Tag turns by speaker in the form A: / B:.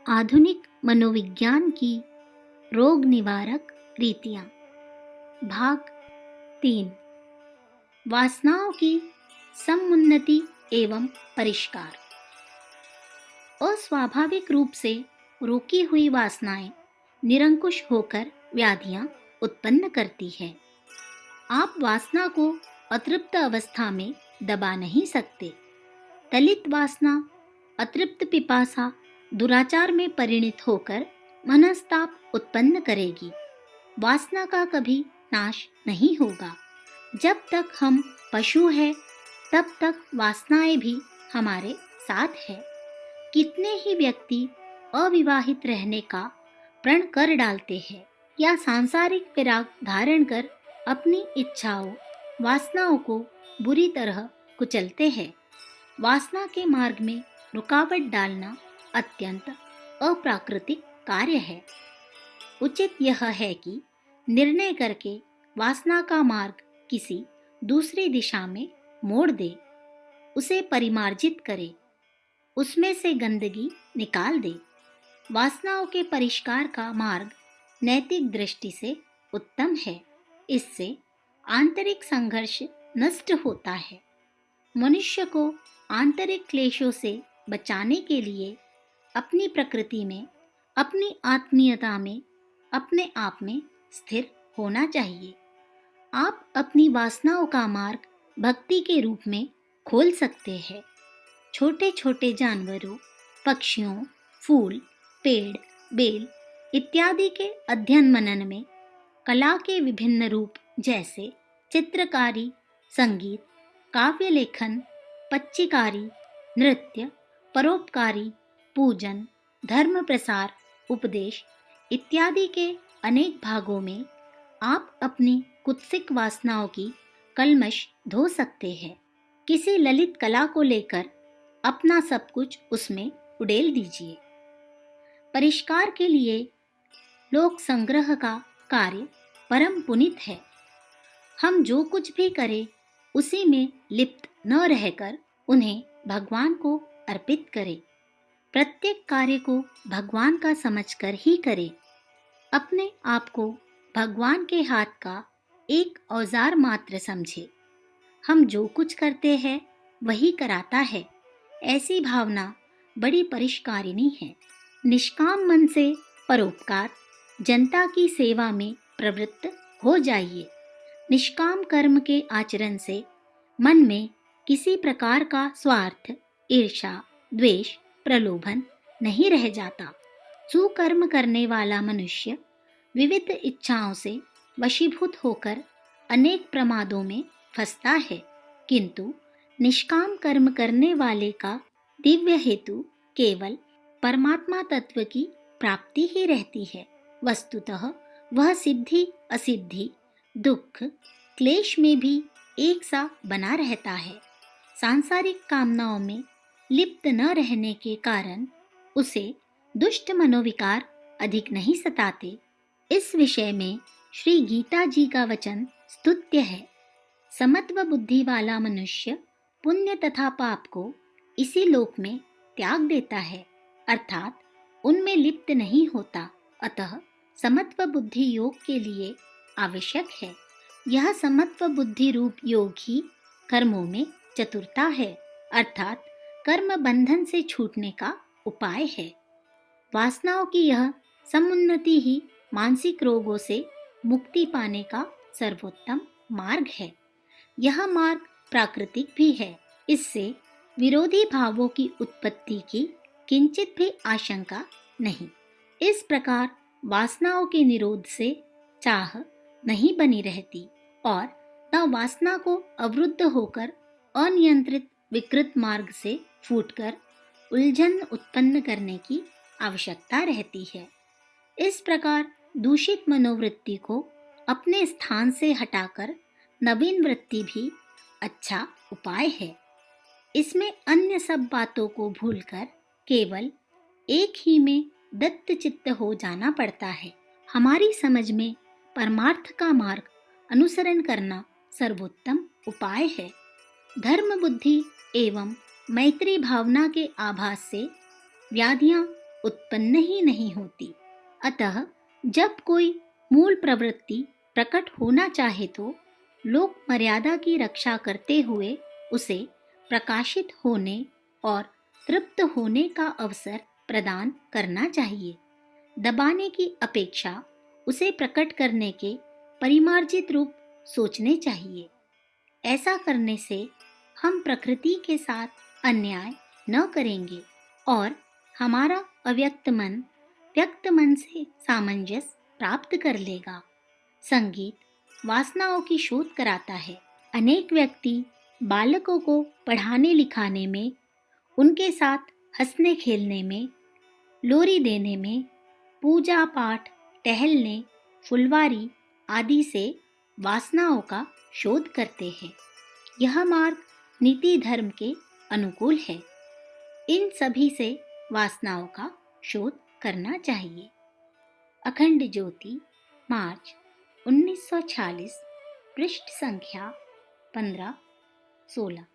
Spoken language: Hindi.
A: आधुनिक मनोविज्ञान की रोग निवारक रीतियाँ। भाग 3। वासनाओं की समुन्नति एवं परिष्कार। अस्वाभाविक रूप से रोकी हुई वासनाएं निरंकुश होकर व्याधियां उत्पन्न करती है। आप वासना को अतृप्त अवस्था में दबा नहीं सकते। दलित वासना, अतृप्त पिपासा दुराचार में परिणत होकर मनस्ताप उत्पन्न करेगी। वासना का कभी नाश नहीं होगा। जब तक हम पशु हैं, तब तक वासनाएं भी हमारे साथ है। कितने ही व्यक्ति अविवाहित रहने का प्रण कर डालते हैं या सांसारिक विराग धारण कर अपनी इच्छाओं, वासनाओं को बुरी तरह कुचलते हैं। वासना के मार्ग में रुकावट डालना अत्यंत अप्राकृतिक कार्य है। उचित यह है कि निर्णय करके वासना का मार्ग किसी दूसरी दिशा में मोड़ दे, उसे परिमार्जित करे, उसमें से गंदगी निकाल दे। वासनाओं के परिष्कार का मार्ग नैतिक दृष्टि से उत्तम है। इससे आंतरिक संघर्ष नष्ट होता है। मनुष्य को आंतरिक क्लेशों से बचाने के लिए अपनी प्रकृति में, अपनी आत्मीयता में, अपने आप में स्थिर होना चाहिए। आप अपनी वासनाओं का मार्ग भक्ति के रूप में खोल सकते हैं। छोटे छोटे जानवरों, पक्षियों, फूल, पेड़, बेल इत्यादि के अध्ययन मनन में कला के विभिन्न रूप जैसे चित्रकारी, संगीत, काव्य लेखन, पच्चीकारी, नृत्य, परोपकारी, पूजन, धर्म प्रसार, उपदेश इत्यादि के अनेक भागों में आप अपनी कुत्सिक वासनाओं की कलमश धो सकते हैं। किसी ललित कला को लेकर अपना सब कुछ उसमें उड़ेल दीजिए। परिष्कार के लिए लोक संग्रह का कार्य परम पुनीत है। हम जो कुछ भी करें उसी में लिप्त न रहकर उन्हें भगवान को अर्पित करें। प्रत्येक कार्य को भगवान का समझकर ही करें। अपने आप को भगवान के हाथ का एक औजार मात्र समझे। हम जो कुछ करते हैं वही कराता है, ऐसी भावना बड़ी परिष्कारिणी है। निष्काम मन से परोपकार, जनता की सेवा में प्रवृत्त हो जाइए। निष्काम कर्म के आचरण से मन में किसी प्रकार का स्वार्थ, ईर्ष्या, द्वेष, प्रलोभन नहीं रह जाता। सुकर्म करने वाला मनुष्य विविध इच्छाओं से वशीभूत होकर अनेक प्रमादों में फंसता है, किंतु निष्काम कर्म करने वाले का दिव्य हेतु केवल परमात्मा तत्व की प्राप्ति ही रहती है। वस्तुतः वह सिद्धि असिद्धि, दुख, क्लेश में भी एक सा बना रहता है। सांसारिक कामनाओं में लिप्त न रहने के कारण उसे दुष्ट मनोविकार अधिक नहीं सताते। इस विषय में श्री गीता जी का वचन स्तुत्य है। समत्व बुद्धि वाला मनुष्य पुण्य तथा पाप को इसी लोक में त्याग देता है, अर्थात उनमें लिप्त नहीं होता। अतः समत्व बुद्धि योग के लिए आवश्यक है। यह समत्व बुद्धि रूप योग ही कर्मों में चतुरता है, अर्थात कर्म बंधन से छूटने का उपाय है। वासनाओं की यह समुन्नति ही मानसिक रोगों से मुक्ति पाने का सर्वोत्तम मार्ग है। यह मार्ग प्राकृतिक भी है। इससे विरोधी भावों की उत्पत्ति की किंचित भी आशंका नहीं। इस प्रकार वासनाओं के निरोध से चाह नहीं बनी रहती और न वासना को अवरुद्ध होकर अनियंत्रित विकृत मार्ग से फूटकर उलझन उत्पन्न करने की आवश्यकता रहती है। इस प्रकार दूषित मनोवृत्ति को अपने स्थान से हटाकर नवीन वृत्ति भी अच्छा उपाय है। इसमें अन्य सब बातों को भूलकर केवल एक ही में दत्त चित्त हो जाना पड़ता है। हमारी समझ में परमार्थ का मार्ग अनुसरण करना सर्वोत्तम उपाय है। धर्म बुद्धि एवं मैत्री भावना के आभास से व्याधियां उत्पन्न ही नहीं होती। अतः जब कोई मूल प्रवृत्ति प्रकट होना चाहे तो लोक मर्यादा की रक्षा करते हुए उसे प्रकाशित होने और तृप्त होने का अवसर प्रदान करना चाहिए। दबाने की अपेक्षा उसे प्रकट करने के परिमार्जित रूप सोचने चाहिए। ऐसा करने से हम प्रकृति के साथ अन्याय न करेंगे और हमारा अव्यक्त मन व्यक्त मन से सामंजस्य प्राप्त कर लेगा। संगीत वासनाओं की शोध कराता है। अनेक व्यक्ति बालकों को पढ़ाने लिखाने में, उनके साथ हंसने खेलने में, लोरी देने में, पूजा पाठ, टहलने, फुलवारी आदि से वासनाओं का शोध करते हैं। यह मार्ग नीति धर्म के अनुकूल है। इन सभी से वासनाओं का शोध करना चाहिए। अखंड ज्योति, मार्च 1946, पृष्ठ संख्या 15-16।